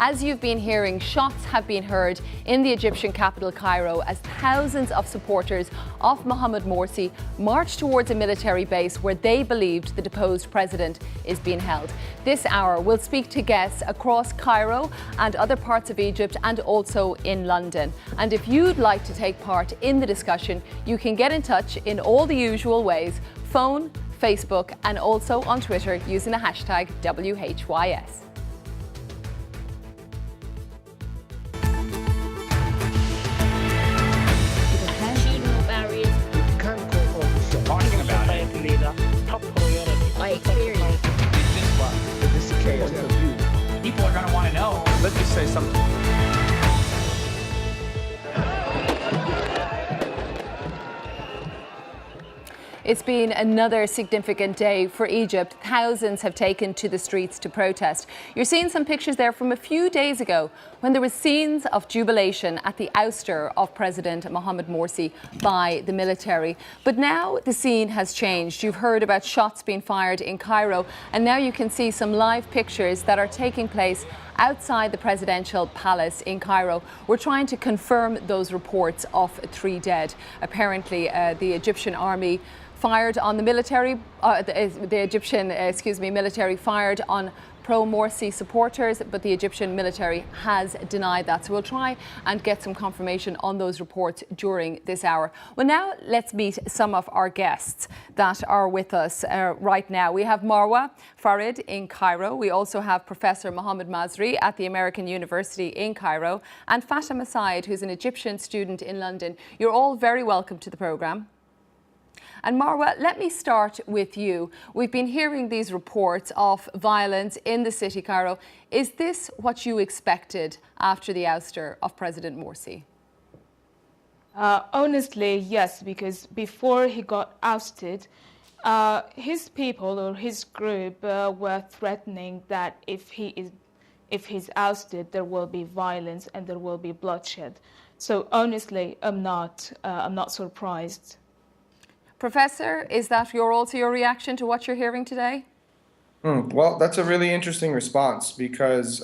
As you've been hearing, shots have been heard in the Egyptian capital, Cairo, as thousands of supporters of Mohamed Morsi marched towards a military base where they believed the deposed president is being held. This hour, we'll speak to guests across Cairo and other parts of Egypt and also in London. And if you'd like to take part in the discussion, you can get in touch in all the usual ways: phone, Facebook, and also on Twitter using the hashtag WHYS. People are going to want to know. Let's just say something. It's been another significant day for Egypt. Thousands have taken to the streets to protest. You're seeing some pictures there from a few days ago when there were scenes of jubilation at the ouster of President Mohamed Morsi by the military. But now the scene has changed. You've heard about shots being fired in Cairo, and now you can see some live pictures that are taking place outside the presidential palace in Cairo. We're trying to confirm those reports of 3 dead. Apparently, the Egyptian army fired on the military, military fired on pro-Morsi supporters, but the Egyptian military has denied that. So we'll try and get some confirmation on those reports during this hour. Well, now let's meet some of our guests that are with us right now. We have Marwa Farid in Cairo. We also have Professor Mohamed Masri at the American University in Cairo, and Fatima Said, who's an Egyptian student in London. You're all very welcome to the programme. And Marwa, let me start with you. We've been hearing these reports of violence in the city, Cairo. Is this what you expected after the ouster of President Morsi? Honestly, yes, because before he got ousted, his people or his group were threatening that if he's ousted, there will be violence and there will be bloodshed. So honestly, I'm not surprised. Professor, is that also your reaction to what you're hearing today? Well, that's a really interesting response because,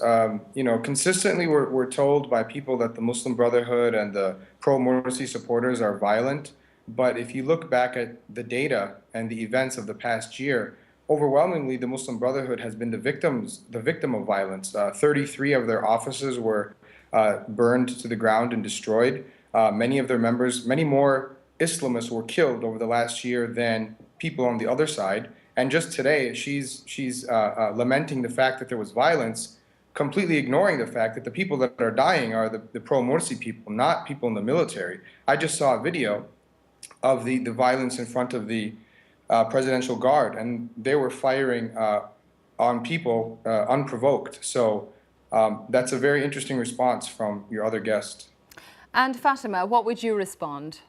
consistently we're told by people that the Muslim Brotherhood and the pro-Morsi supporters are violent. But if you look back at the data and the events of the past year, overwhelmingly the Muslim Brotherhood has been the victim of violence. 33 of their offices were burned to the ground and destroyed. Many of their members, many more Islamists were killed over the last year than people on the other side. And just today, she's lamenting the fact that there was violence, completely ignoring the fact that the people that are dying are the pro-Morsi people, not people in the military. I just saw a video of the violence in front of the Presidential Guard, and they were firing on people unprovoked. So that's a very interesting response from your other guest. And Fatima, what would you respond?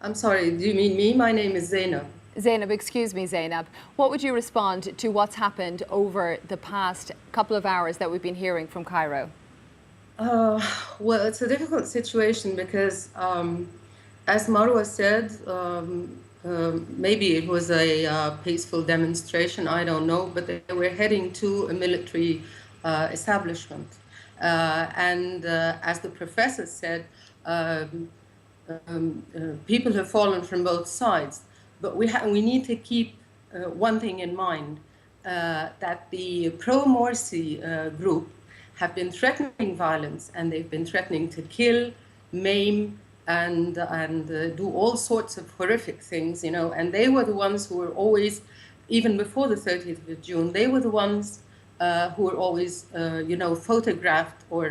I'm sorry, do you mean me? My name is Zainab. Zainab, excuse me, Zainab. What would you respond to what's happened over the past couple of hours that we've been hearing from Cairo? Well, it's a difficult situation because, as Marwa said, maybe it was a peaceful demonstration, I don't know, but they were heading to a military establishment. And as the professor said, people have fallen from both sides, but we need to keep one thing in mind, that the pro-Morsi group have been threatening violence, and they've been threatening to kill, maim, and do all sorts of horrific things, and they were the ones who were always, even before the 30th of June, they were the ones who were always, photographed or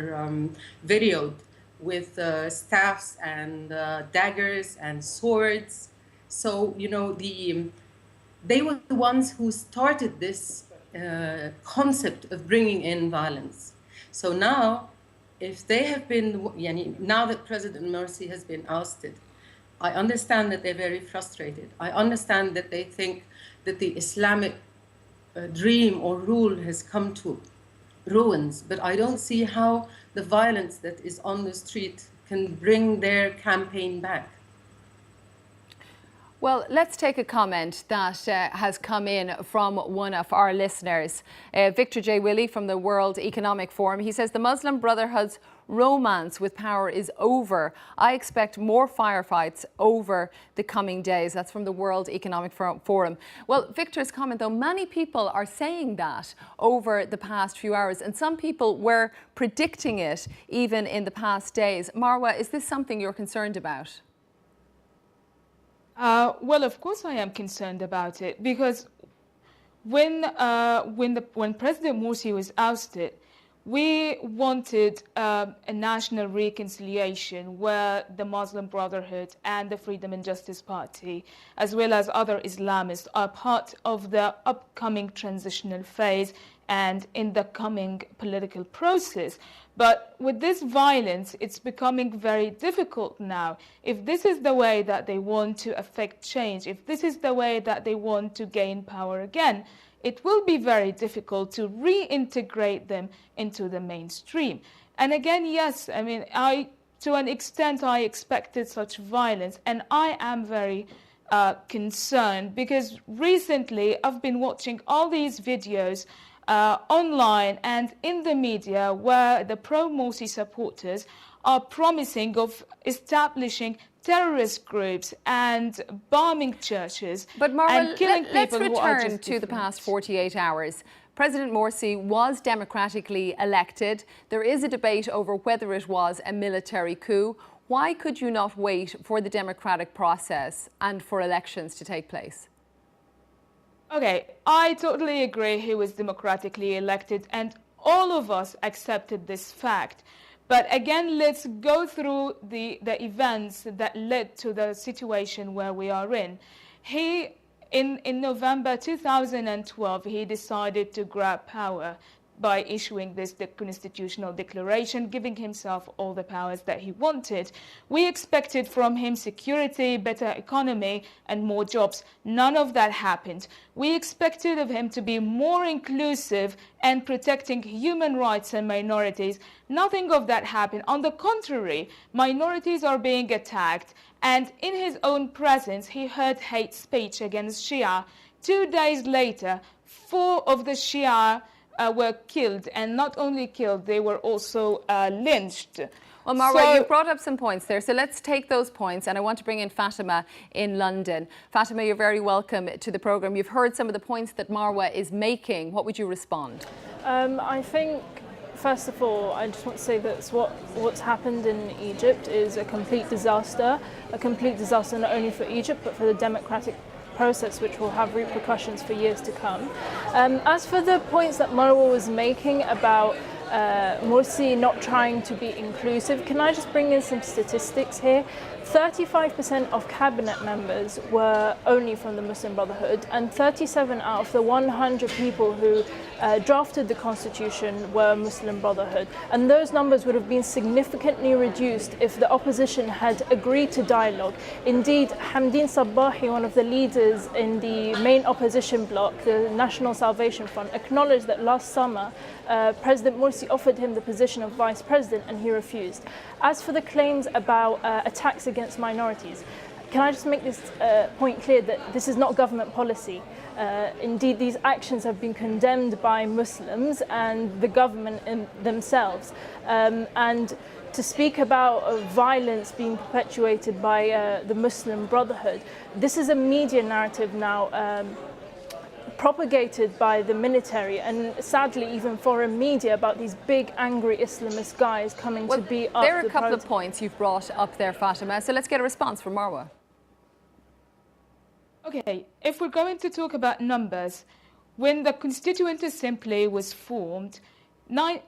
videoed with staffs and daggers and swords. So, they were the ones who started this concept of bringing in violence. So now, if they have been, now that President Morsi has been ousted, I understand that they're very frustrated. I understand that they think that the Islamic dream or rule has come to ruins, but I don't see how the violence that is on the street can bring their campaign back. Well, let's take a comment that has come in from one of our listeners. Victor J. Willey from the World Economic Forum. He says the Muslim Brotherhood's romance with power is over. I expect more firefights over the coming days. That's from the World Economic Forum. Well, Victor's comment, though, many people are saying that over the past few hours, and some people were predicting it even in the past days. Marwa, is this something you're concerned about? Well, of course I am concerned about it, because when President Morsi was ousted, we wanted a national reconciliation where the Muslim Brotherhood and the Freedom and Justice Party, as well as other Islamists, are part of the upcoming transitional phase and in the coming political process. But with this violence, it's becoming very difficult now. If this is the way that they want to affect change, if this is the way that they want to gain power again, it will be very difficult to reintegrate them into the mainstream. And again, yes, I mean, to an extent, I expected such violence, and I am very concerned, because recently I've been watching all these videos online and in the media where the pro-Morsi supporters are promising of establishing terrorist groups and bombing churches and killing people who are just let's return to the past 48 hours. President Morsi was democratically elected. There is a debate over whether it was a military coup. Why could you not wait for the democratic process and for elections to take place? Okay, I totally agree he was democratically elected, and all of us accepted this fact. But again, let's go through the events that led to the situation where we are in. In November 2012, he decided to grab power by issuing this constitutional declaration, giving himself all the powers that he wanted. We expected from him security, better economy, and more jobs. None of that happened. We expected of him to be more inclusive and protecting human rights and minorities. Nothing of that happened. On the contrary, minorities are being attacked, and in his own presence, he heard hate speech against Shia. 2 days later, 4 of the Shia were killed, and not only killed, they were also lynched. Well, Marwa, you brought up some points there, so let's take those points, and I want to bring in Fatima in London. Fatima, you're very welcome to the programme. You've heard some of the points that Marwa is making. What would you respond? I think, first of all, I just want to say that what's happened in Egypt is a complete disaster not only for Egypt, but for the democratic process, which will have repercussions for years to come. As for the points that Marwa was making about Morsi not trying to be inclusive, can I just bring in some statistics here? 35% of cabinet members were only from the Muslim Brotherhood, and 37 out of the 100 people who drafted the constitution were Muslim Brotherhood. And those numbers would have been significantly reduced if the opposition had agreed to dialogue. Indeed, Hamdin Sabbahi, one of the leaders in the main opposition bloc, the National Salvation Front, acknowledged that last summer President Morsi offered him the position of vice president and he refused. As for the claims about attacks against minorities, can I just make this point clear that this is not government policy. Indeed, these actions have been condemned by Muslims and the government themselves. And to speak about violence being perpetuated by the Muslim Brotherhood, this is a media narrative now propagated by the military and sadly even foreign media about these big angry Islamist guys coming to beat up. There are a couple of points you've brought up there, Fatima, so let's get a response from Marwa. Okay, if we're going to talk about numbers, when the Constituent Assembly was formed,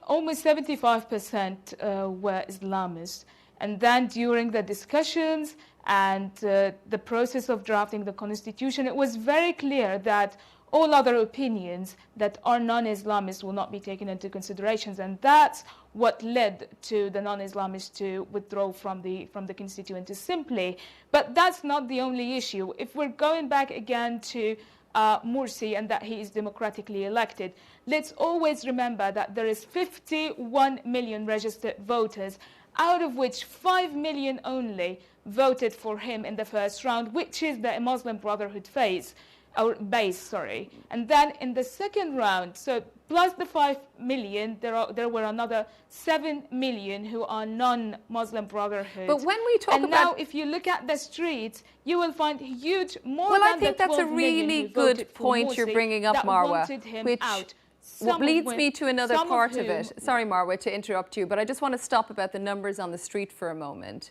almost 75% were Islamists. And then during the discussions and the process of drafting the Constitution, it was very clear that all other opinions that are non-Islamists will not be taken into consideration, and that's what led to the non-Islamists to withdraw from the Constituent Assembly. But that's not the only issue. If we're going back again to Morsi and that he is democratically elected, let's always remember that there is 51 million registered voters out of which 5 million only voted for him in the first round, which is the Muslim Brotherhood base, sorry. And then in the second round, so plus the 5 million, there were another 7 million who are non-Muslim Brotherhood. But when we talk and about... now, if you look at the streets, you will find huge, more well, than I think the that's a 12 million really who good voted for point you're Morsi bringing up, that Marwa, wanted him which out. what leads Some me to another some part of whom- it. Sorry, Marwa, to interrupt you, but I just want to stop about the numbers on the street for a moment.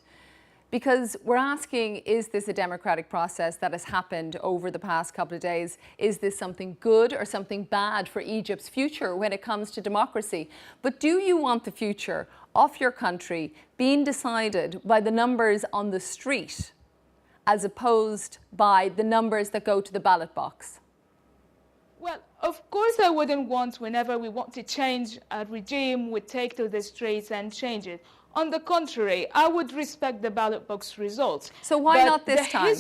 Because we're asking, is this a democratic process that has happened over the past couple of days? Is this something good or something bad for Egypt's future when it comes to democracy? But do you want the future of your country being decided by the numbers on the street as opposed by the numbers that go to the ballot box? Well, of course I wouldn't want, whenever we want to change a regime, we take to the streets and change it. On the contrary, I would respect the ballot box results. So why But not this time?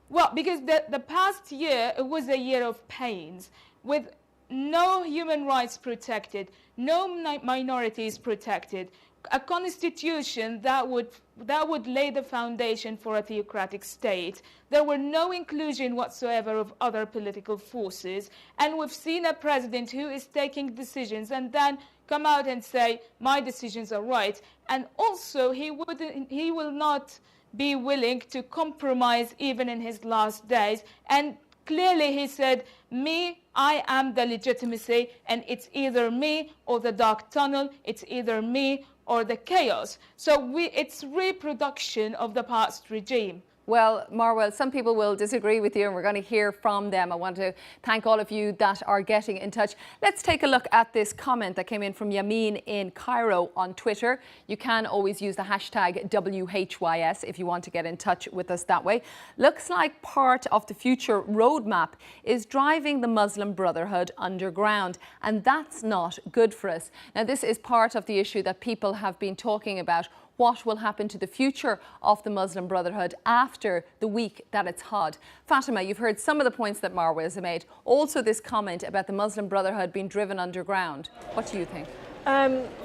Well, because the past year, it was a year of pains, with no human rights protected, no minorities protected, a constitution that would lay the foundation for a theocratic state. There were no inclusion whatsoever of other political forces, and we've seen a president who is taking decisions and then come out and say, my decisions are right. And also, he will not be willing to compromise even in his last days. And clearly he said, I am the legitimacy, and it's either me or the dark tunnel, it's either me or the chaos. So it's reproduction of the past regime. Well, Marwa, some people will disagree with you and we're going to hear from them. I want to thank all of you that are getting in touch. Let's take a look at this comment that came in from Yamin in Cairo on Twitter. You can always use the hashtag WHYS if you want to get in touch with us that way. Looks like part of the future roadmap is driving the Muslim Brotherhood underground, and that's not good for us. Now, this is part of the issue that people have been talking about. What will happen to the future of the Muslim Brotherhood after the week that it's had? Fatima, you've heard some of the points that Marwa has made. Also this comment about the Muslim Brotherhood being driven underground. What do you think?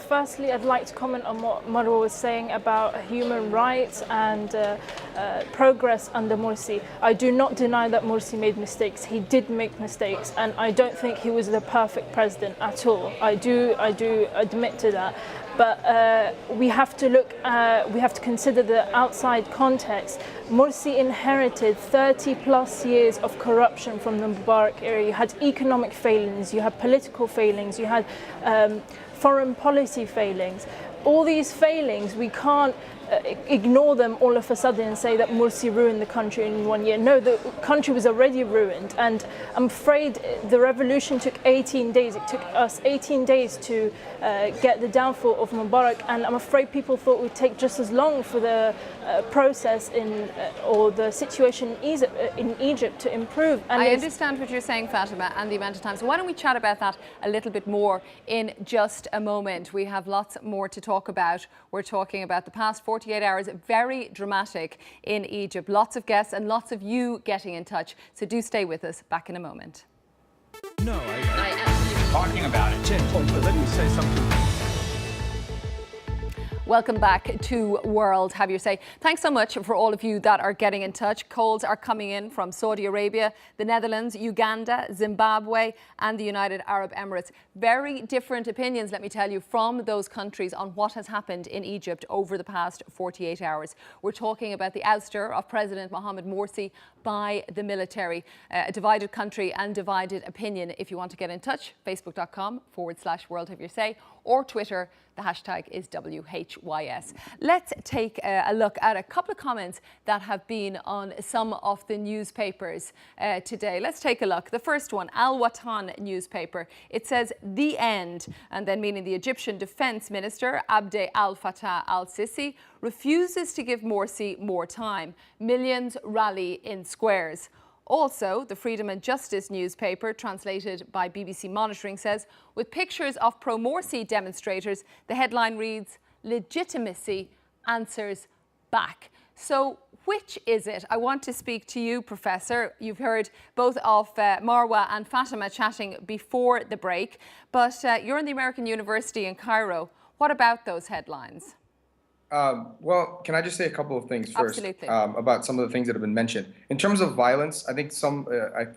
Firstly, I'd like to comment on what Marwa was saying about human rights and progress under Morsi. I do not deny that Morsi made mistakes. He did make mistakes, and I don't think he was the perfect president at all. I do admit to that. But we have to consider the outside context. Morsi inherited 30 plus years of corruption from the Mubarak era. You had economic failings, you had political failings, you had foreign policy failings. All these failings, we can't ignore them all of a sudden and say that Morsi ruined the country in 1 year. No, the country was already ruined, and I'm afraid the revolution took 18 days. It took us 18 days to get the downfall of Mubarak, and I'm afraid people thought it would take just as long for the process or the situation in Egypt to improve. And I understand what you're saying, Fatima, and the amount of time. So why don't we chat about that a little bit more in just a moment. We have lots more to talk about. We're talking about the past 48 hours, very dramatic in Egypt. Lots of guests and lots of you getting in touch. So do stay with us. Back in a moment. No, I am talking about it. Jen, but let me say something. Welcome back to World Have Your Say. Thanks so much for all of you that are getting in touch. Calls are coming in from Saudi Arabia, the Netherlands, Uganda, Zimbabwe and the United Arab Emirates. Very different opinions, let me tell you, from those countries on what has happened in Egypt over the past 48 hours. We're talking about the ouster of President Mohamed Morsi by the military. A divided country and divided opinion. If you want to get in touch, facebook.com/World Have Your Say, or Twitter, the hashtag is WHYS. Let's take a look at a couple of comments that have been on some of the newspapers today. Let's take a look. The first one, Al Watan newspaper. It says, the end, and then meaning the Egyptian Defense Minister, Abdel Fattah al-Sisi, refuses to give Morsi more time. Millions rally in squares. Also, the Freedom and Justice newspaper, translated by BBC Monitoring, says, with pictures of pro-Morsi demonstrators, the headline reads, legitimacy answers back. So which is it? I want to speak to you, Professor. You've heard both of Marwa and Fatima chatting before the break, but you're in the American University in Cairo. What about those headlines? Well, can I just say a couple of things first Absolutely. About some of the things that have been mentioned? In terms of violence, I think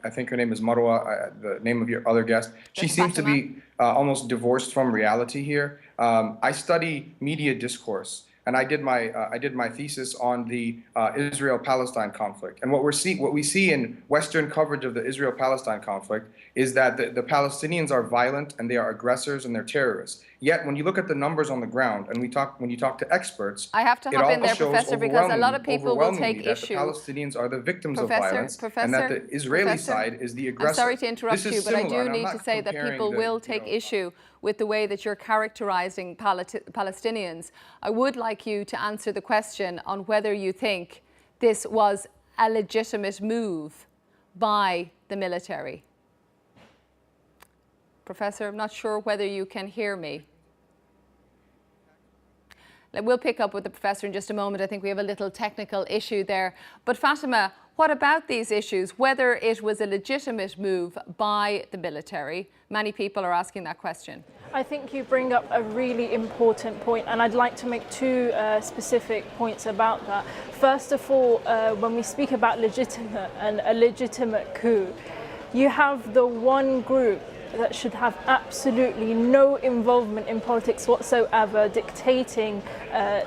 I think her name is Marwa, the name of your other guest. She That's seems to Fatima. be almost divorced from reality here. I study media discourse, and I did my thesis on the Israel-Palestine conflict. And what we see in Western coverage of the Israel-Palestine conflict is that the Palestinians are violent and they are aggressors and they're terrorists. Yet, when you look at the numbers on the ground, and when you talk to experts, I have to it hop all in there, shows Professor, because a lot of people will overwhelmingly take that issue. the Palestinians are the victims of Professor, violence, Professor, and that the Israeli Professor, side is the I'm aggressor. sorry to interrupt This is you, but I similar, do and I'm need not to say that comparing people will take issue with the way that you're characterizing Palestinians. I would like you to answer the question on whether you think this was a legitimate move by the military. Professor, I'm not sure whether you can hear me. We'll pick up with the professor in just a moment. I think we have a little technical issue there. But Fatima, what about these issues? Whether it was a legitimate move by the military? Many people are asking that question. I think you bring up a really important point, and I'd like to make two specific points about that. First of all, when we speak about legitimate and a legitimate coup, you have the one group that should have absolutely no involvement in politics whatsoever, dictating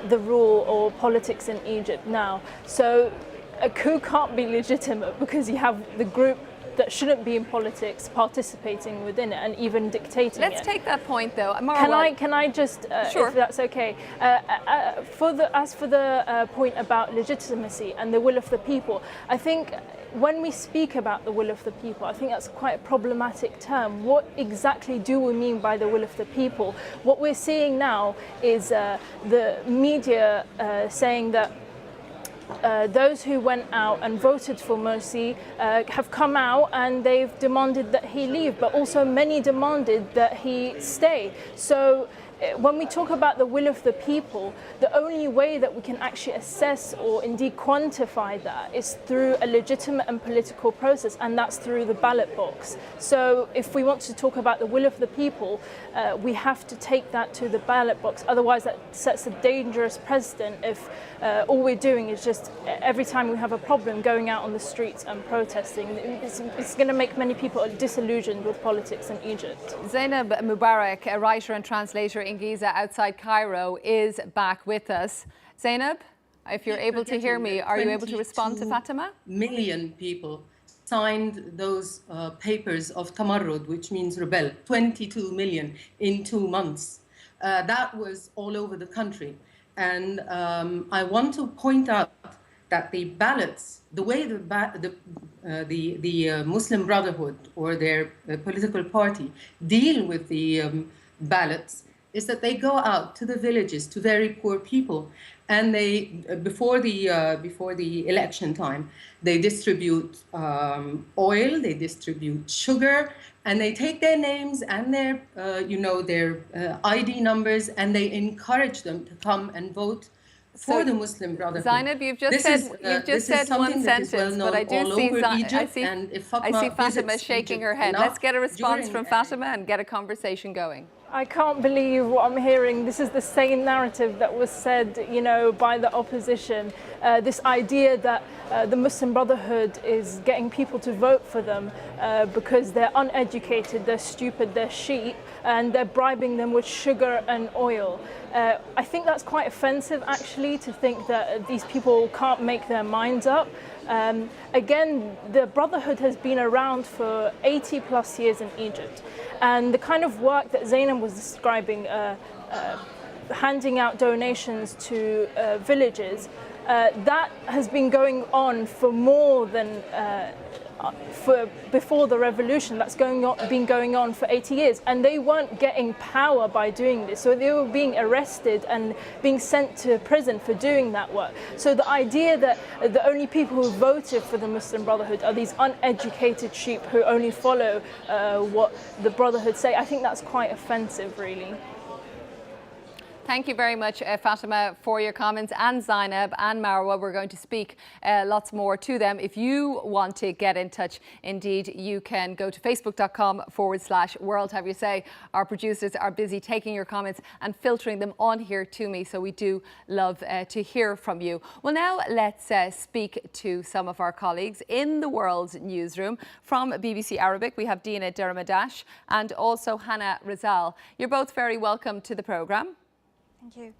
the rule or politics in Egypt now. So a coup can't be legitimate because you have the group that shouldn't be in politics participating within it and even dictating it. Let's take that point though. Can I just, sure. if that's okay, as for the point about legitimacy and the will of the people, I think when we speak about the will of the people, I think that's quite a problematic term. What exactly do we mean by the will of the people? What we're seeing now is the media saying that those who went out and voted for Morsi have come out and they've demanded that he leave, but also many demanded that he stay. So when we talk about the will of the people, the only way that we can actually assess or indeed quantify that is through a legitimate and political process, and that's through the ballot box. So if we want to talk about the will of the people, we have to take that to the ballot box. Otherwise, that sets a dangerous precedent if all we're doing is just every time we have a problem going out on the streets and protesting. It's going to make many people disillusioned with politics in Egypt. Zainab Mubarak, a writer and translator in Giza outside Cairo, is back with us. Zainab, if you're able to hear me, are you able to respond to Fatima? Million people signed those papers of tamarrud, which means rebel, 22 million in 2 months. That was all over the country. And I want to point out that the ballots, the way the Muslim Brotherhood or their political party deal with the ballots is that they go out to the villages, to very poor people, and they before the election time, they distribute oil, they distribute sugar, and they take their names and their their ID numbers, and they encourage them to come and vote for the Muslim Brotherhood. Zainab, you've just said one sentence, but I do see Fatima shaking her head. Let's get a response from Fatima and get a conversation going. I can't believe what I'm hearing. This is the same narrative that was said, by the opposition. This idea that the Muslim Brotherhood is getting people to vote for them because they're uneducated, they're stupid, they're sheep, and they're bribing them with sugar and oil. I think that's quite offensive, actually, to think that these people can't make their minds up. Again, the Brotherhood has been around for 80 plus years in Egypt. And the kind of work that Zainab was describing, handing out donations to villages, that has been going on for more than before the revolution. That's been going on for 80 years, and they weren't getting power by doing this, so they were being arrested and being sent to prison for doing that work. So the idea that the only people who voted for the Muslim Brotherhood are these uneducated sheep who only follow what the Brotherhood say, I think that's quite offensive, really. Thank you very much, Fatima, for your comments, and Zainab and Marwa. We're going to speak lots more to them. If you want to get in touch, indeed, you can go to facebook.com/world have your say. Our producers are busy taking your comments and filtering them on here to me, so we do love to hear from you. Well, now let's speak to some of our colleagues in the World newsroom. From BBC Arabic, we have Dina Dermadash and also Hannah Rizal. You're both very welcome to the programme. Thank you.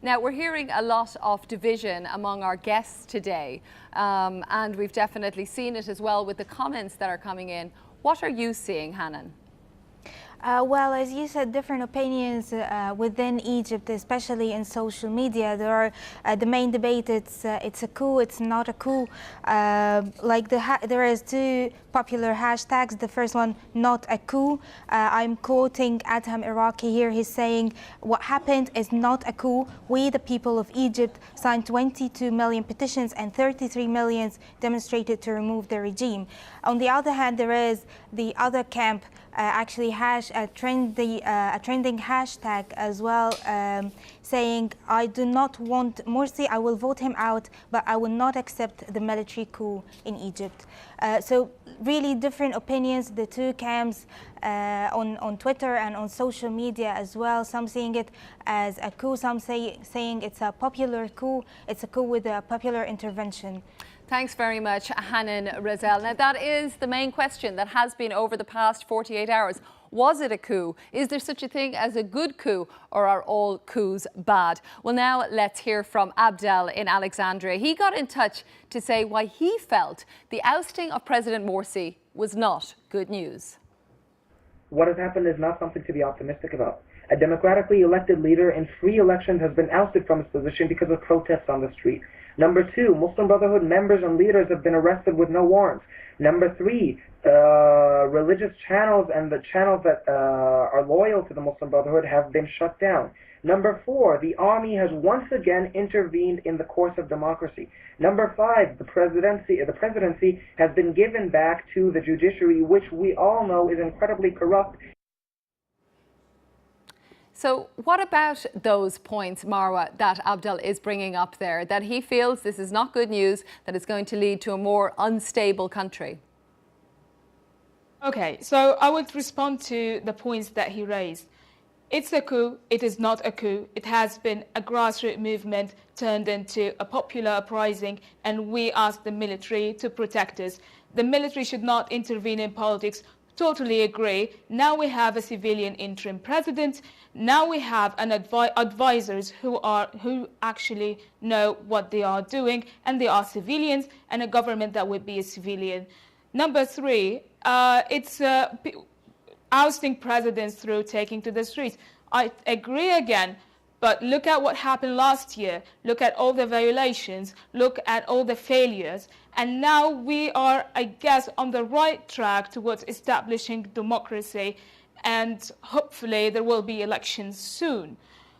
Now, we're hearing a lot of division among our guests today, and we've definitely seen it as well with the comments that are coming in. What are you seeing, Hannan? Well, as you said, different opinions within Egypt, especially in social media. There are the main debate. It's a coup. It's not a coup. There is two popular hashtags. The first one, not a coup. I'm quoting Adham Iraqi here. He's saying what happened is not a coup. We, the people of Egypt, signed 22 million petitions and 33 million demonstrated to remove the regime. On the other hand, there is the other camp. Actually a trending hashtag as well, saying, I do not want Morsi, I will vote him out, but I will not accept the military coup in Egypt. So really different opinions, the two camps on Twitter and on social media as well. Some seeing it as a coup, some saying it's a popular coup, it's a coup with a popular intervention. Thanks very much, Hannan Rizal. Now, that is the main question that has been over the past 48 hours. Was it a coup? Is there such a thing as a good coup, or are all coups bad? Well, now let's hear from Abdel in Alexandria. He got in touch to say why he felt the ousting of President Morsi was not good news. What has happened is not something to be optimistic about. A democratically elected leader in free elections has been ousted from his position because of protests on the street. Number two, Muslim Brotherhood members and leaders have been arrested with no warrants. Number three, religious channels and the channels that are loyal to the Muslim Brotherhood have been shut down. Number four, the army has once again intervened in the course of democracy. Number five, the presidency has been given back to the judiciary, which we all know is incredibly corrupt. So what about those points, Marwa, that Abdel is bringing up there, that he feels this is not good news, that it's going to lead to a more unstable country? Okay, so I would respond to the points that he raised. It's a coup, it is not a coup. It has been a grassroots movement turned into a popular uprising, and we ask the military to protect us. The military should not intervene in politics. Totally agree. Now we have a civilian interim president. Now we have an advisors who actually know what they are doing, and they are civilians, and a government that would be a civilian. Number three, it's ousting presidents through taking to the streets. I agree again. But look at what happened last year. Look at all the violations. Look at all the failures. And now we are, I guess, on the right track towards establishing democracy. And hopefully there will be elections soon.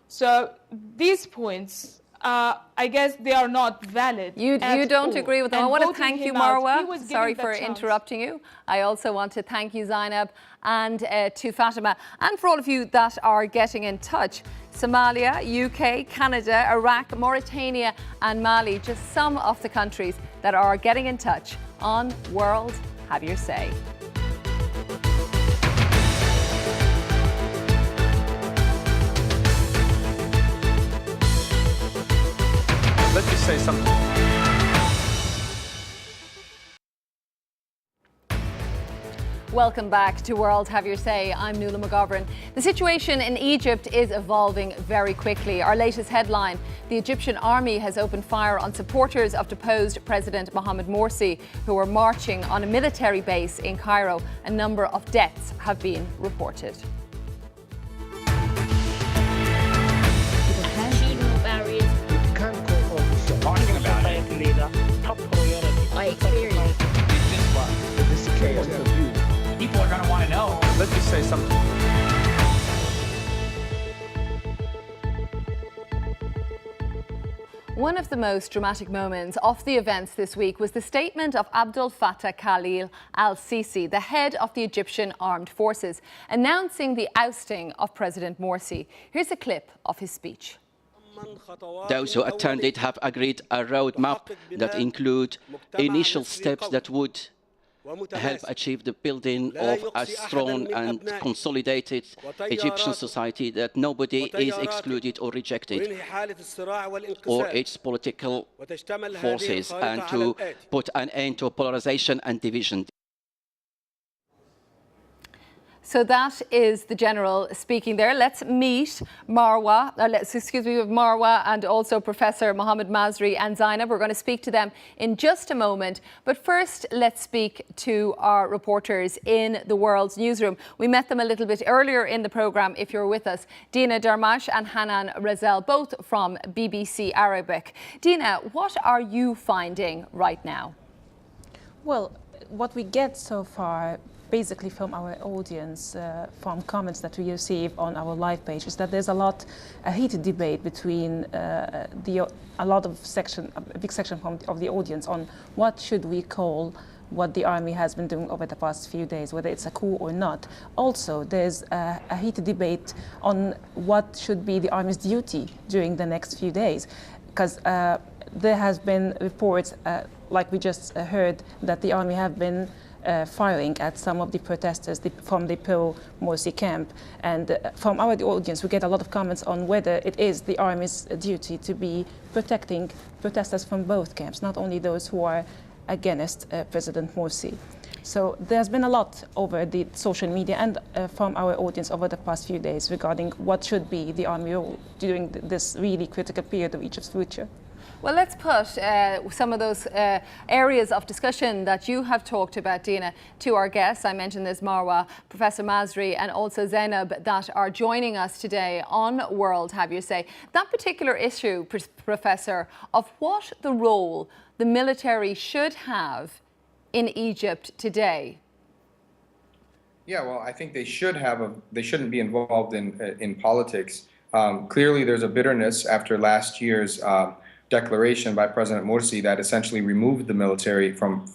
So these points, I guess they are not valid. You don't agree with them. I want to thank you, Marwa. Sorry for interrupting you. I also want to thank you, Zainab, and to Fatima, and for all of you that are getting in touch. Somalia, UK, Canada, Iraq, Mauritania and Mali, just some of the countries that are getting in touch on World Have Your Say. Let me say something. Welcome back to World Have Your Say. I'm Nuala McGovern. The situation in Egypt is evolving very quickly. Our latest headline, the Egyptian army has opened fire on supporters of deposed President Mohamed Morsi who were marching on a military base in Cairo. A number of deaths have been reported. Talking about it. Top priority. I experienced. It's just what? This is chaos. People are going to want to know. Let me say something. One of the most dramatic moments of the events this week was the statement of Abdel Fattah Khalil al-Sisi, the head of the Egyptian armed forces, announcing the ousting of President Morsi. Here's a clip of his speech. Those who attended have agreed a roadmap that include initial steps that would help achieve the building of a strong and consolidated Egyptian society, that nobody is excluded or rejected, or its political forces, and to put an end to polarization and division. So that is the general speaking there. Let's meet Marwa, Marwa and also Professor Mohammed Masri and Zainab. We're going to speak to them in just a moment. But first, let's speak to our reporters in the World's newsroom. We met them a little bit earlier in the programme, if you're with us. Dina Darmash and Hanan Razel, both from BBC Arabic. Dina, what are you finding right now? Well, what we get so far basically from our audience, from comments that we receive on our live page, is that there's a heated debate between a big section of the audience on what should we call what the army has been doing over the past few days, whether it's a coup or not. Also, there's a heated debate on what should be the army's duty during the next few days, because there has been reports, like we just heard, that the army have been firing at some of the protesters from the pro-Morsi camp. And from our audience, we get a lot of comments on whether it is the army's duty to be protecting protesters from both camps, not only those who are against President Morsi. So there's been a lot over the social media and from our audience over the past few days regarding what should be the army role during this really critical period of Egypt's future. Well, let's put some of those areas of discussion that you have talked about, Dina, to our guests. I mentioned there's Marwa, Professor Masri and also Zainab that are joining us today on World Have You Say. That particular issue, Professor, of what the role the military should have in Egypt today. Yeah, well, I think they shouldn't be involved in politics. Clearly, there's a bitterness after last year's declaration by President Morsi that essentially removed the military from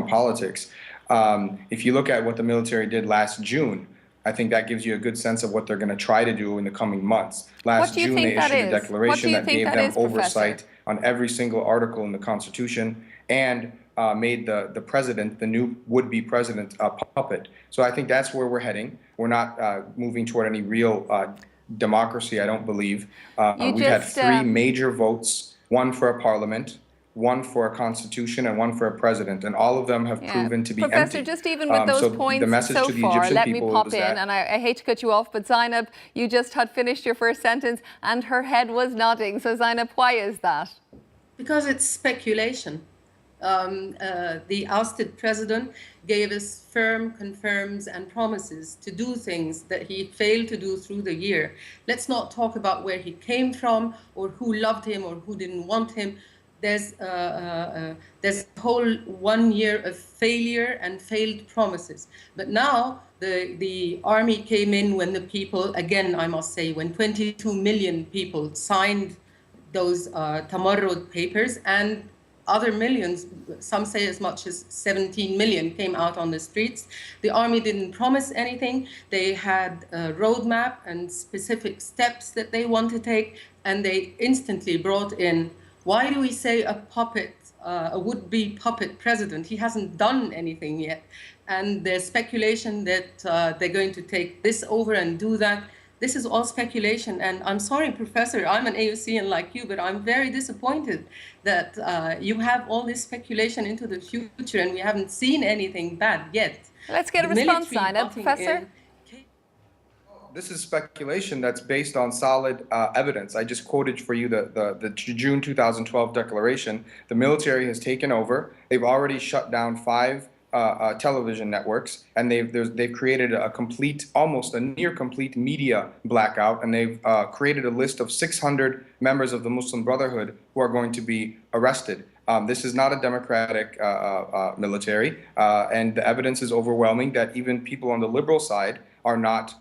politics. If you look at what the military did last June, I think that gives you a good sense of what they're going to try to do in the coming months. Last June, they issued a declaration that gave them oversight on every single article in the Constitution and made the president, the new would-be president, a puppet. So I think that's where we're heading. We're not moving toward any real democracy, I don't believe. We've had three major votes, one for a parliament, one for a constitution, and one for a president, and all of them have proven to be empty. Professor, just even with those points so far, let me pop in, and I hate to cut you off, but Zainab, you just had finished your first sentence, and her head was nodding. So Zainab, why is that? Because it's speculation. The ousted president gave us firm confirms and promises to do things that he failed to do through the year. Let's not talk about where he came from or who loved him or who didn't want him. There's a whole 1 year of failure and failed promises. But now the army came in when the people, again, I must say, when 22 million people signed those Tamarrud papers, and other millions, some say as much as 17 million, came out on the streets. The army didn't promise anything. They had a roadmap and specific steps that they want to take, and they instantly brought in, why do we say a puppet, a would-be puppet president? He hasn't done anything yet. And there's speculation that they're going to take this over and do that. This is all speculation, and I'm sorry, Professor, I'm an AUCian like you, but I'm very disappointed that you have all this speculation into the future and we haven't seen anything bad yet. Let's get a response, Zainab, Professor. This is speculation that's based on solid evidence. I just quoted for you the June 2012 declaration. The military has taken over. They've already shut down 5 television networks, and they've created a complete, almost a near complete media blackout, and they've created a list of 600 members of the Muslim Brotherhood who are going to be arrested. This is not a democratic military, and the evidence is overwhelming that even people on the liberal side are not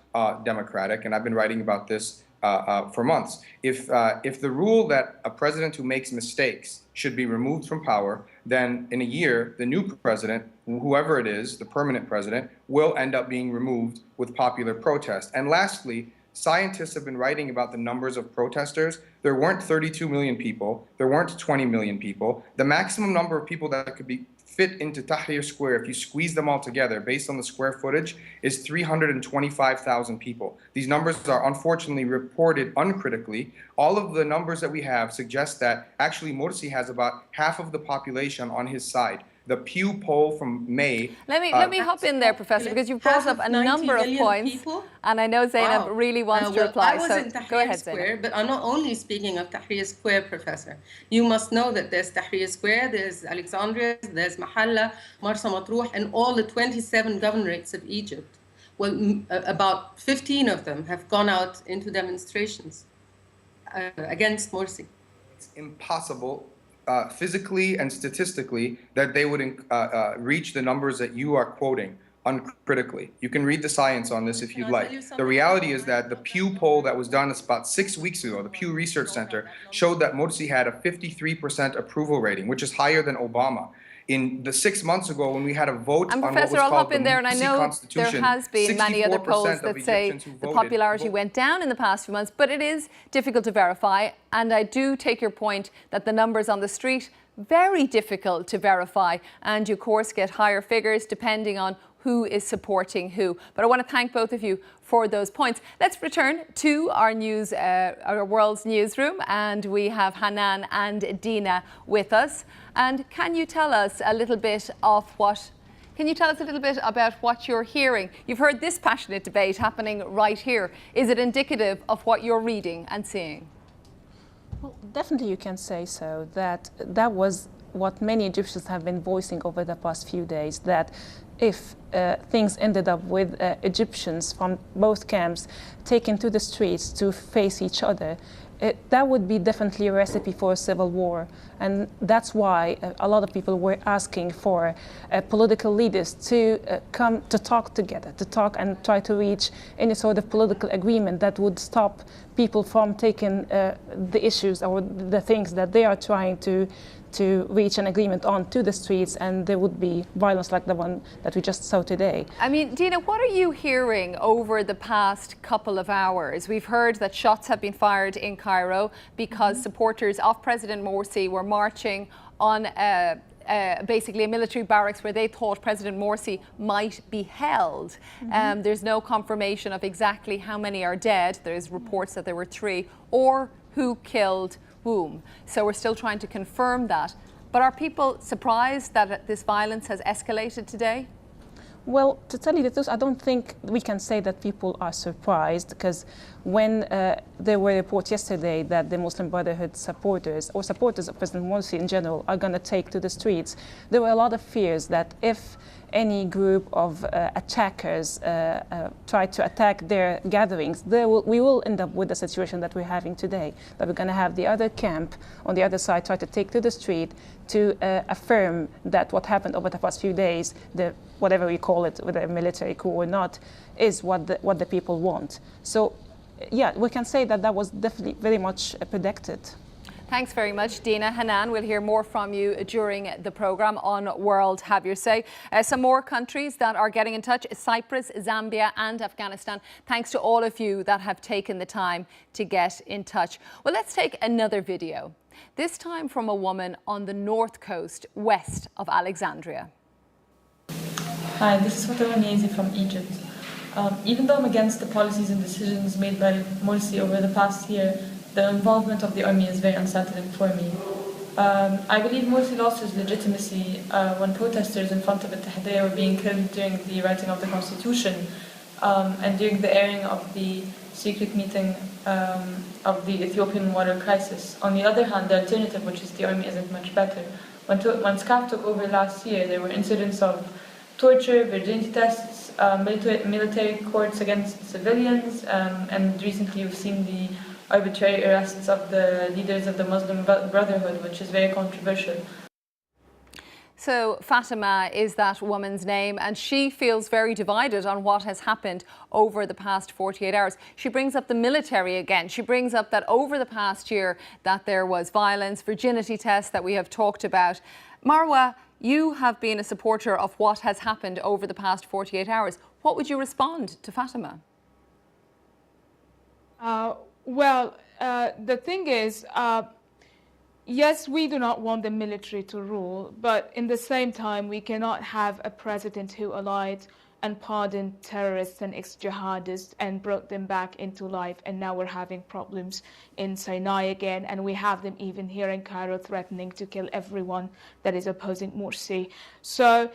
democratic, and I've been writing about this for months. If the rule that a president who makes mistakes should be removed from power, then in a year, the new president, whoever it is, the permanent president, will end up being removed with popular protest. And lastly, scientists have been writing about the numbers of protesters. There weren't 32 million people. There weren't 20 million people. The maximum number of people that could be fit into Tahrir Square, if you squeeze them all together, based on the square footage, is 325,000 people. These numbers are unfortunately reported uncritically. All of the numbers that we have suggest that actually Morsi has about half of the population on his side. The Pew poll from May. Let me hop in there, Professor, because you've brought up a number of points, people? and I know Zainab really wants to reply. I was in Tahrir Square, but I'm not only speaking of Tahrir Square, Professor. You must know that there's Tahrir Square, there's Alexandria, there's Mahalla, Marsa Matruh, and all the 27 governorates of Egypt. Well, about 15 of them have gone out into demonstrations against Morsi. It's impossible. Physically and statistically, that they would reach the numbers that you are quoting uncritically. You can read the science on this if you'd like. The reality is that the Pew poll that was done about 6 weeks ago, the Pew Research Center, showed that Morsi had a 53% approval rating, which is higher than Obama. In the 6 months ago, when we had a vote on what was Professor, I'll called hop in there, and I know there has been many other polls that say the popularity went down in the past few months, but it is difficult to verify. And I do take your point that the numbers on the street, very difficult to verify, and you, of course, get higher figures depending on who is supporting who. But I want to thank both of you for those points. Let's return to our our world's newsroom, and we have Hanan and Dina with us. And can you tell us a little bit about what you're hearing? You've heard this passionate debate happening right here. Is it indicative of what you're reading and seeing? Well, definitely you can say so. That was what many Egyptians have been voicing over the past few days, that if things ended up with Egyptians from both camps taken to the streets to face each other, that would be definitely a recipe for a civil war. And that's why a lot of people were asking for political leaders to come to talk together, to talk and try to reach any sort of political agreement that would stop people from taking the issues or the things that they are trying to reach an agreement on to the streets, and there would be violence like the one that we just saw today. I mean, Dina, what are you hearing over the past couple of hours? We've heard that shots have been fired in Cairo because supporters of President Morsi were marching on basically a military barracks where they thought President Morsi might be held. There's no confirmation of exactly how many are dead. There's reports that there were 3, or who killed whom. So we're still trying to confirm that. But are people surprised that this violence has escalated today? Well, to tell you the truth, I don't think we can say that people are surprised, because when there were reports yesterday that the Muslim Brotherhood supporters, or supporters of President Morsi in general, are going to take to the streets, there were a lot of fears that if any group of attackers try to attack their gatherings, we will end up with the situation that we're having today, that we're going to have the other camp on the other side try to take to the street to affirm that what happened over the past few days, whatever we call it, whether a military coup or not, is what the people want. So, yeah, we can say that was definitely very much predicted. Thanks very much, Dina. Hanan, we'll hear more from you during the programme on World Have Your Say. Some more countries that are getting in touch: Cyprus, Zambia and Afghanistan. Thanks to all of you that have taken the time to get in touch. Well, let's take another video, this time from a woman on the north coast, west of Alexandria. Hi, this is Fatouha Niazi from Egypt. Even though I'm against the policies and decisions made by Morsi over the past year, the involvement of the army is very unsettling for me. I believe Morsi lost his legitimacy when protesters in front of the Tahrir were being killed during the writing of the constitution and during the airing of the secret meeting of the Ethiopian water crisis. On the other hand, the alternative, which is the army, isn't much better. When SCAF took over last year, there were incidents of torture, virginity tests, military courts against civilians, and recently we've seen the arbitrary arrests of the leaders of the Muslim Brotherhood, which is very controversial. So Fatima is that woman's name, and she feels very divided on what has happened over the past 48 hours. She brings up the military again. She brings up that over the past year that there was violence, virginity tests that we have talked about. Marwa, you have been a supporter of what has happened over the past 48 hours. What would you respond to Fatima? The thing is, yes, we do not want the military to rule, but in the same time, we cannot have a president who allied and pardoned terrorists and ex-jihadists and brought them back into life. And now we're having problems in Sinai again, and we have them even here in Cairo threatening to kill everyone that is opposing Morsi. So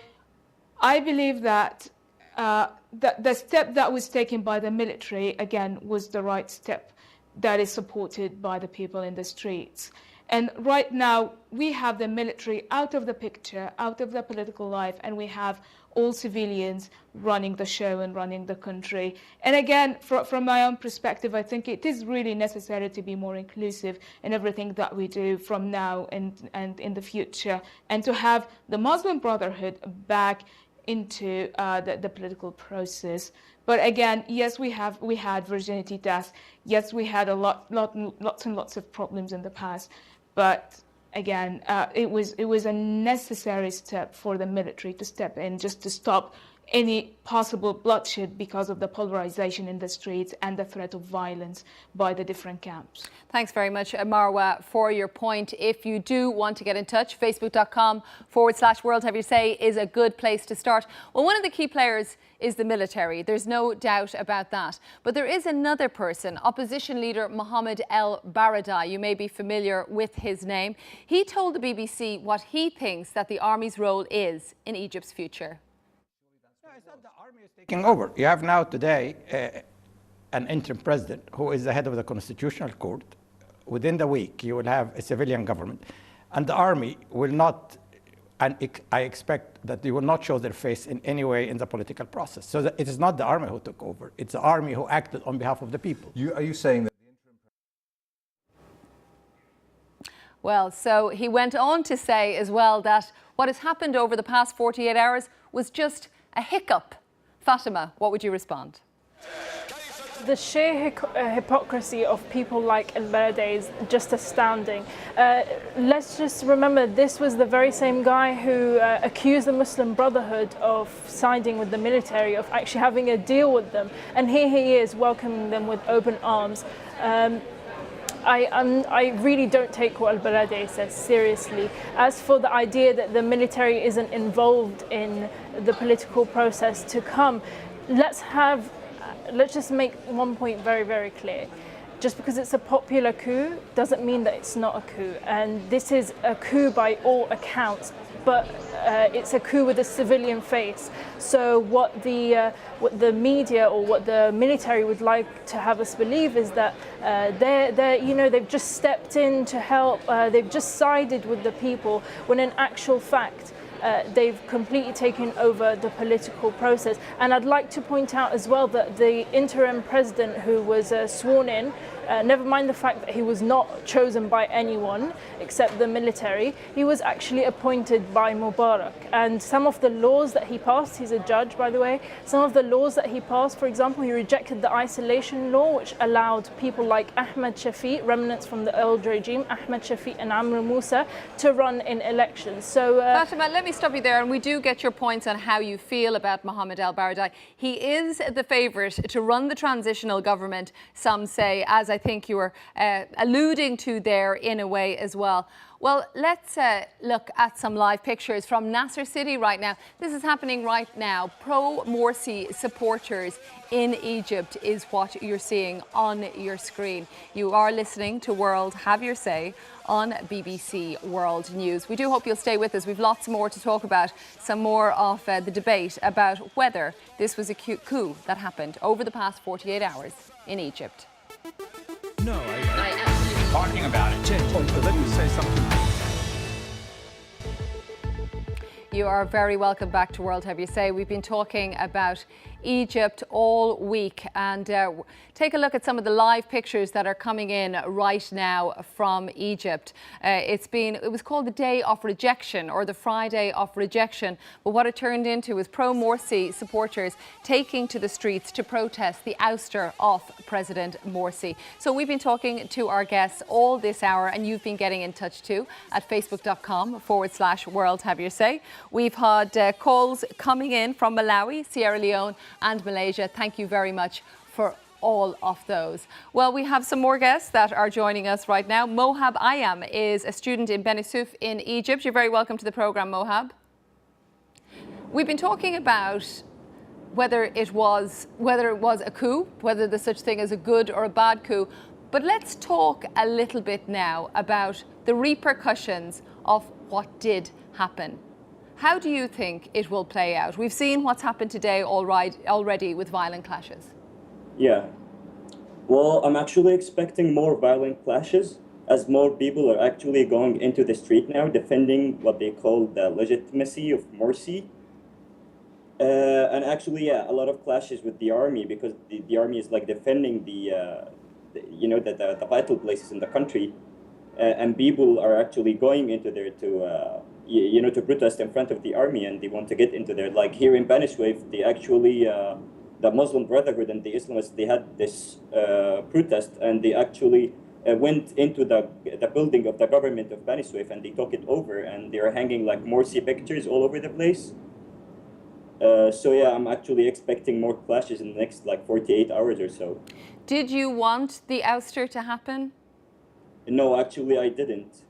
I believe that the step that was taken by the military, again, was the right step that is supported by the people in the streets. And right now, we have the military out of the picture, out of the political life, and we have all civilians running the show and running the country. And again, from my own perspective, I think it is really necessary to be more inclusive in everything that we do from now and in the future, and to have the Muslim Brotherhood back into the political process. But again, yes, we had virginity tests. Yes, we had lots and lots of problems in the past. But again, it was a necessary step for the military to step in, just to stop any possible bloodshed because of the polarization in the streets and the threat of violence by the different camps. Thanks very much, Marwa, for your point. If you do want to get in touch, facebook.com/World Have Your Say is a good place to start. Well, one of the key players is the military. There's no doubt about that. But there is another person, opposition leader Mohammed El Baradei. You may be familiar with his name. He told the BBC what he thinks that the army's role is in Egypt's future. It's not the army is taking over. You have now today an interim president who is the head of the Constitutional Court. Within the week, you will have a civilian government. And the army will not, and I expect that they will not show their face in any way in the political process. So it is not the army who took over. It's the army who acted on behalf of the people. Are you saying that? Well, so he went on to say as well that what has happened over the past 48 hours was just a hiccup. Fatima, what would you respond? The sheer hypocrisy of people like El Baradei is just astounding. Let's just remember, this was the very same guy who accused the Muslim Brotherhood of siding with the military, of actually having a deal with them. And here he is welcoming them with open arms. I really don't take what El Baradei says seriously. As for the idea that the military isn't involved in the political process to come, let's just make one point very, very clear. Just because it's a popular coup doesn't mean that it's not a coup. And this is a coup by all accounts, but it's a coup with a civilian face. So what the media or what the military would like to have us believe is that they've just stepped in to help. They've just sided with the people, when in actual fact, they've completely taken over the political process. And I'd like to point out as well that the interim president who was sworn in, never mind the fact that he was not chosen by anyone except the military, he was actually appointed by Mubarak. And some of the laws that he passed, he's a judge by the way, some of the laws that he passed, for example, he rejected the isolation law, which allowed people like Ahmed Shafiq, remnants from the old regime, Ahmed Shafiq and Amr Musa, to run in elections. So Fatima, let me stop you there, and we do get your points on how you feel about Mohammed El Baradei. He is the favourite to run the transitional government, some say, as I think you were alluding to there in a way as well. Well, let's look at some live pictures from Nasser City right now. This is happening right now. Pro-Morsi supporters in Egypt is what you're seeing on your screen. You are listening to World Have Your Say on BBC World News. We do hope you'll stay with us. We've lots more to talk about, some more of the debate about whether this was a coup that happened over the past 48 hours in Egypt. No, I absolutely talking about it. Let me say something. You are very welcome back to World Have You Say. We've been talking about Egypt all week, and take a look at some of the live pictures that are coming in right now from Egypt. It was called the Day of Rejection, or the Friday of Rejection, but what it turned into was pro-Morsi supporters taking to the streets to protest the ouster of President Morsi. So we've been talking to our guests all this hour, and you've been getting in touch too at facebook.com/World Have Your Say. We've had calls coming in from Malawi, Sierra Leone and Malaysia. Thank you very much for all of those. Well, we have some more guests that are joining us right now. Mohab Ayam is a student in Beni Suef in Egypt. You're very welcome to the programme, Mohab. We've been talking about whether it was a coup, whether there's such thing as a good or a bad coup. But let's talk a little bit now about the repercussions of what did happen. How do you think it will play out? We've seen what's happened today already with violent clashes. Yeah. Well, I'm actually expecting more violent clashes as more people are actually going into the street now defending what they call the legitimacy of Morsi. And actually, yeah, a lot of clashes with the army, because the army is like defending the vital places in the country. And people are actually going into there to protest in front of the army, and they want to get into there. Like here in Beni Suef, they actually, the Muslim Brotherhood and the Islamists, they had this protest, and they actually went into the building of the government of Beni Suef, and they took it over, and they are hanging like Morsi pictures all over the place. So yeah, I'm actually expecting more clashes in the next like 48 hours or so. Did you want the ouster to happen? No, actually I didn't.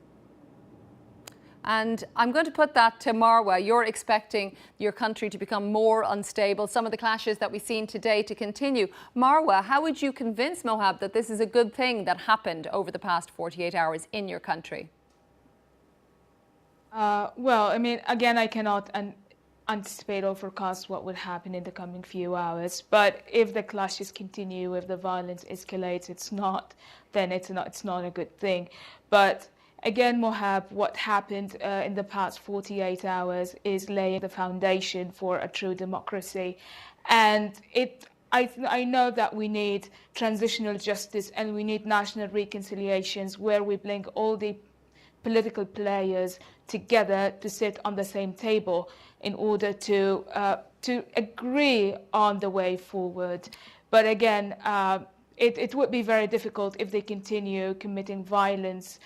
And I'm going to put that to Marwa. You're expecting your country to become more unstable, some of the clashes that we've seen today to continue. Marwa, how would you convince Mohab that this is a good thing that happened over the past 48 hours in your country? Well, I mean, again, I cannot anticipate or forecast what would happen in the coming few hours. But if the clashes continue, if the violence escalates, then it's not a good thing. But again, Mohab, what happened in the past 48 hours is laying the foundation for a true democracy. And I know that we need transitional justice and we need national reconciliations where we bring all the political players together to sit on the same table in order to agree on the way forward. But again, it would be very difficult if they continue committing violence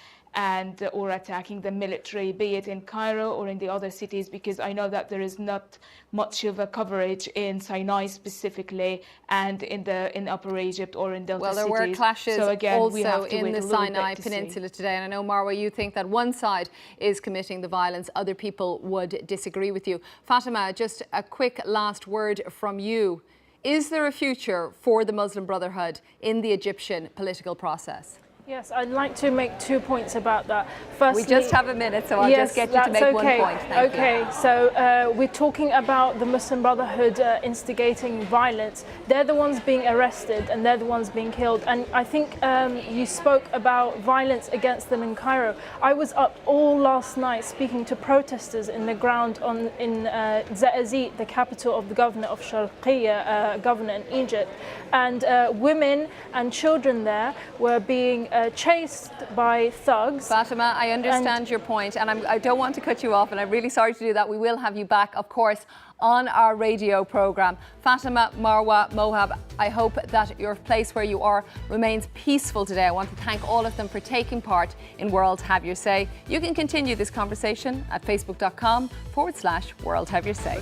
or attacking the military, be it in Cairo or in the other cities, because I know that there is not much of a coverage in Sinai specifically and in Upper Egypt or in Delta cities. Well, there were clashes so again, also we have to in wait the a little Sinai bit to Peninsula see. today. And I know, Marwa, you think that one side is committing the violence, other people would disagree with you. Fatima, just a quick last word from you. Is there a future for the Muslim Brotherhood in the Egyptian political process? Yes, I'd like to make 2 points about that. Firstly, we just have a minute, so I'll just get you to make 1 point. Thank you. So we're talking about the Muslim Brotherhood instigating violence. They're the ones being arrested and they're the ones being killed. And I think you spoke about violence against them in Cairo. I was up all last night speaking to protesters in the ground in Zaazit, the capital of the governor of Sharqiya, governor in Egypt. And women and children there were being chased by thugs. Fatima, I understand your point, and I don't want to cut you off, and I'm really sorry to do that. We will have you back, of course, on our radio programme. Fatima, Marwa, Mohab, I hope that your place where you are remains peaceful today. I want to thank all of them for taking part in World Have Your Say. You can continue this conversation at facebook.com/World Have Your Say.